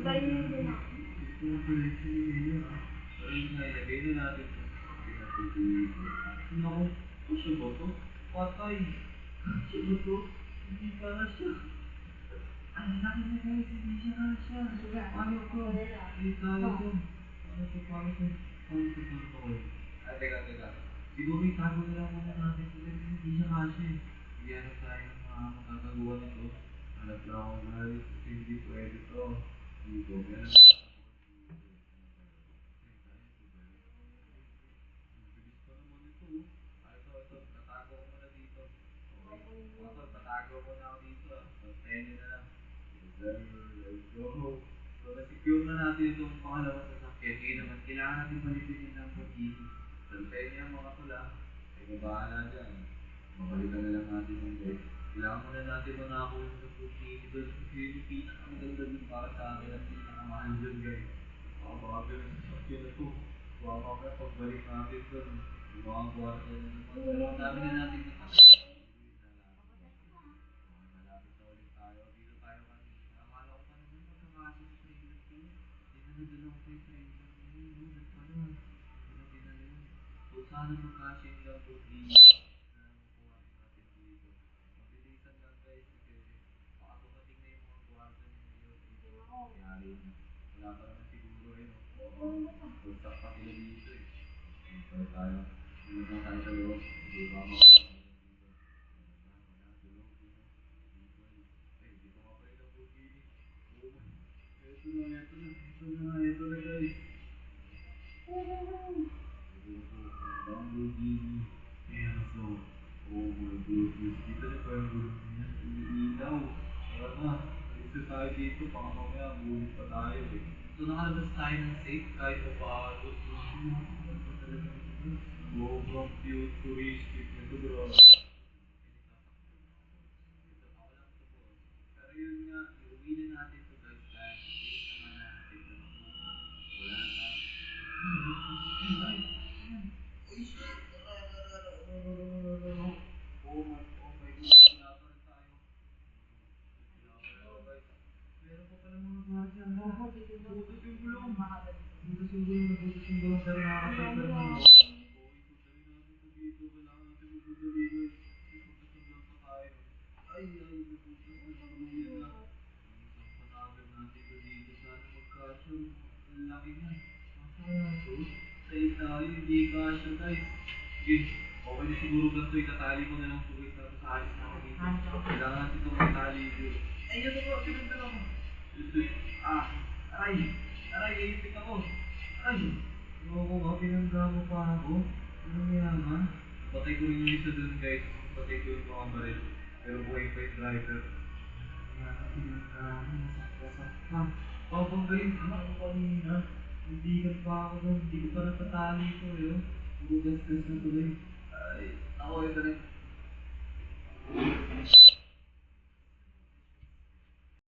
Antayin mo din ako. Ito ang connection ni Nino. Pero yun nga, ilagay na natin ito. Pinatutuloy ko. Naku, kasya ba ito? Patay. Kasya ba ito? Hindi kasya. Ang laki na guys, hindi siya kasya. Paano ito? Hindi tayo ito. Paano ito? Paano ito? Paano ito? Paano ito? Ay, teka. Siguro itago na lang muna natin ito kasi hindi siya kasya eh. Hindi hanap tayo ng mga matataguan nito. Hanap na ako na hindi pwede ito. Hindi ko. Kaya naman. Bilis pa naman ito. Ito. Tatago ko muna dito. Okay. Motor, tatago muna ako dito. Tenyo na lang. Let's go. So, na-secure na natin itong pangalawang sasakyan. Ngayon naman, kailangan natin malipitin ng pag-ibig. Salpay niya mga tula. Ay, bahala dyan. Mabalikan na lang natin yung guys. Kailangan muna natin manako yung sa pag-ibig. Kasi yung pinakamaganda dun para sa akin at pinakamahal dyan guys. Baka yung sasakyan na to. Baka mamaya pagbalik natin dun. Yung mga kwarto na naman. Pero ang dami na natin nakakita. Malapit na ulit tayo. Dito tayo kanina. Akala ko pa naman magkakasya sa trailer ko. Hindi na nadala ko kay trailer. Ayun, no, nagpala. Hindi na dinala yun. So, sana magkasya yung Lamborghini na makuha natin dito. Mabilisan lang guys kasi baka dumating na yung mga kwarto niya ngayon dito. Yari na. Wala pa naman siguro eh. Pagsak pa sila dito eh. Pero tayo. Hindi na tayo sa loob. Hindi ba ako ito na guys. Lamborghini. Ayan so. Oh my goodness. Dito na pa yung gulong niya. Iniilaw. Tara na. Alis na tayo dito. Baka mamaya bulit pa tayo eh. So nakalabas tayo ng safe kahit pa paano. Napakaganda talaga ito. Sobrang futuristic nito bro. Pero yun nga, iuwi na natin ito guys dahil safe naman natin ito. Wala na. Ay! Uy! Oh my goodness, pinaparan tayo. Pinaparan ako guys. Meron pa pala mga gwardiya. Butas yung gulong. Butas yung gulong pero nakakapay pa rin ako. Okay, pagdali natin ito dito. Kailangan natin magdadali guys. Pagkasaglan pa tayo. Ay, nabutas na nakamayan na. Panagan natin ito dito. Sana magkasya. Ang laki niyan. Masaya ito. Sa'yo tayo, hindi kasya guys. Sige, okay na siguro ganito. Itatali ko na lang ito guys. Tapos alis na ako dito. Kailangan natin itong matali dito. Ay, ito po. Sinundan ako. Aray. Iipit ako. Ay. Loko ka. Pinagdamo pa ako. Anong yaman? Patay ko rin yung isa dun guys. Patay ko yung mga baril. Pero buhay pa yung driver. Kaya pinagdamo. Nasakta. Papanggalin ka ako kanina. Nandigan pa ako doon. Hindi ko pa natatali ito eh. Bugas-gas na tuloy. Ay. Ako ito rin.